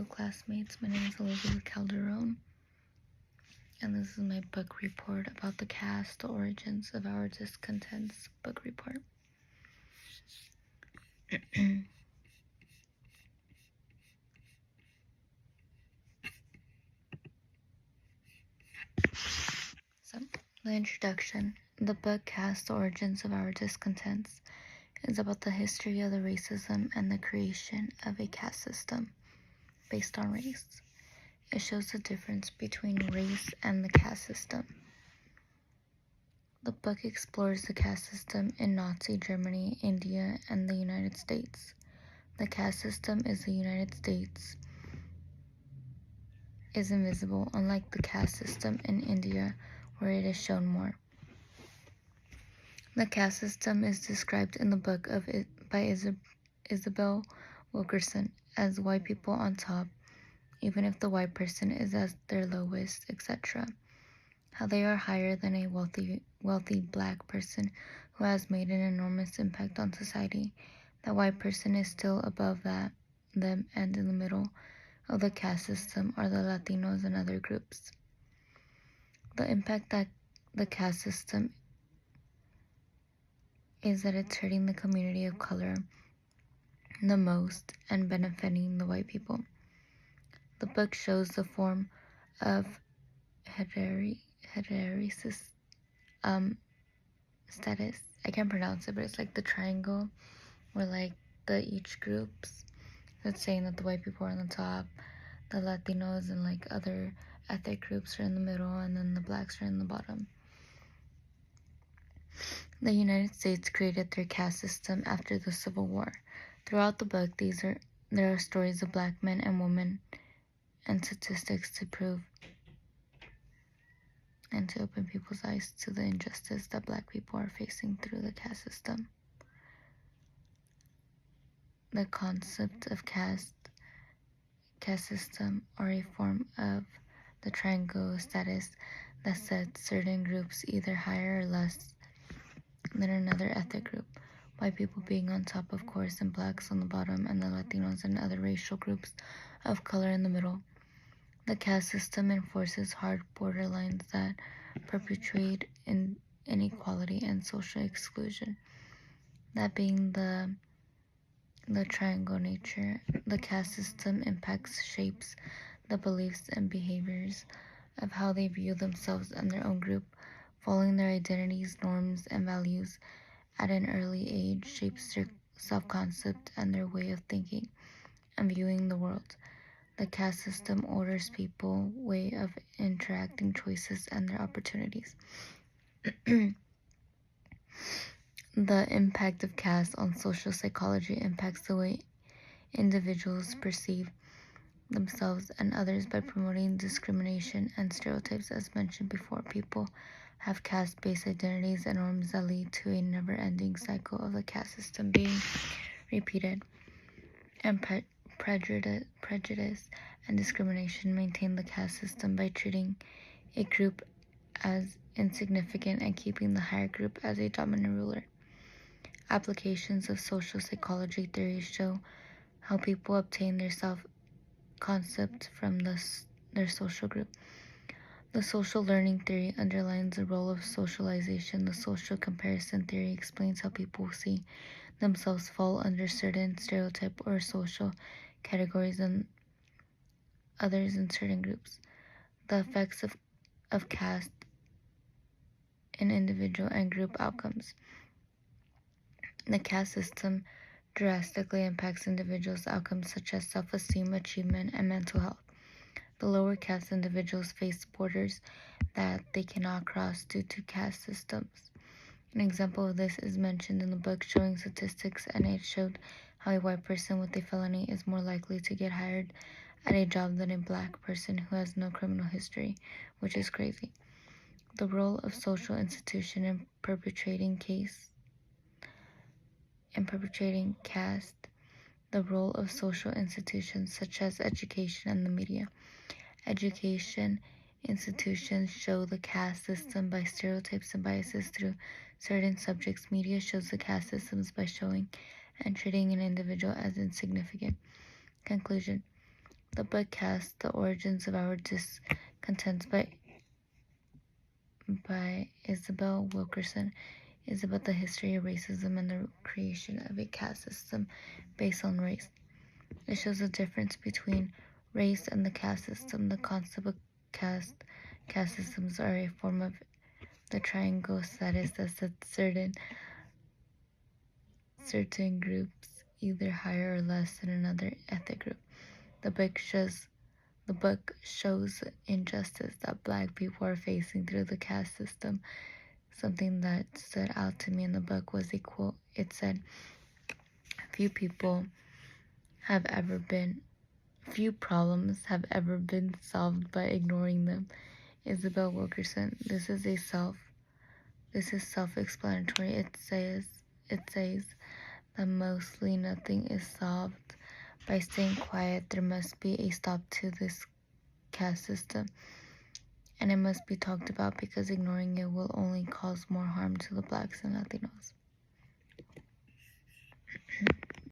Hello classmates, my name is Elizabeth Calderon, and this is my book report about the caste, the origins of our discontents book report. So, the introduction. The book Caste, the Origins of Our Discontents is about the history of the racism and the creation of a caste system based on race. It shows the difference between race and the caste system. The book explores the caste system in Nazi Germany, India, and the United States. The caste system in the United States is invisible, unlike the caste system in India, where it is shown more. The caste system is described in the book by Isabel Wilkerson as white people on top, even if the white person is at their lowest, etc. How they are higher than a wealthy black person who has made an enormous impact on society. The white person is still above them, and in the middle of the caste system are the Latinos and other groups. The impact that the caste system is that it's hurting the community of color the most and benefiting the white people. The book shows the form of heterosis status. I can't pronounce it, but it's like the triangle where like each groups. It's saying that the white people are on the top, the Latinos and like other ethnic groups are in the middle, and then the blacks are in the bottom. The United States created their caste system after the Civil War. Throughout the book, there are stories of black men and women and statistics to prove and to open people's eyes to the injustice that black people are facing through the caste system. The concept of caste system, or a form of the triangle status that sets certain groups either higher or less than another ethnic group. White people being on top, of course, and blacks on the bottom, and the Latinos and other racial groups of color in the middle. The caste system enforces hard borderlines that perpetuate inequality and social exclusion. That being the triangle nature, the caste system shapes the beliefs and behaviors of how they view themselves and their own group. Following their identities, norms, and values at an early age shapes their self-concept and their way of thinking and viewing the world. The caste system orders people way of interacting, choices, and their opportunities. The impact of caste on social psychology impacts the way individuals perceive themselves and others by promoting discrimination and stereotypes. As mentioned before, people have caste-based identities and norms that lead to a never-ending cycle of the caste system being repeated. And prejudice and discrimination maintain the caste system by treating a group as insignificant and keeping the higher group as a dominant ruler. Applications of social psychology theories show how people obtain their self-concept from their social group. The social learning theory underlines the role of socialization. The social comparison theory explains how people see themselves fall under certain stereotype or social categories and others in certain groups. The effects of caste in individual and group outcomes. The caste system drastically impacts individuals' outcomes such as self-esteem, achievement, and mental health. The lower caste individuals face borders that they cannot cross due to caste systems. An example of this is mentioned in the book showing statistics, and it showed how a white person with a felony is more likely to get hired at a job than a black person who has no criminal history, which is crazy. The role of social institution in perpetuating caste. The role of social institutions such as education and the media. Education institutions show the caste system by stereotypes and biases through certain subjects. Media shows the caste systems by showing and treating an individual as insignificant. Conclusion. The book Caste, The Origins of Our Discontents by Isabel Wilkerson is about the history of racism and the creation of a caste system based on race. It shows the difference between race and the caste system. The concept of caste systems are a form of the triangle status that sets certain groups either higher or less than another ethnic group. The book shows injustice that Black people are facing through the caste system. Something that stood out to me in the book was a quote. It said, Few problems have ever been solved by ignoring them." Isabel Wilkerson. This is self-explanatory. It says that mostly nothing is solved by staying quiet. There must be a stop to this caste system, and it must be talked about because ignoring it will only cause more harm to the Blacks and nothing else.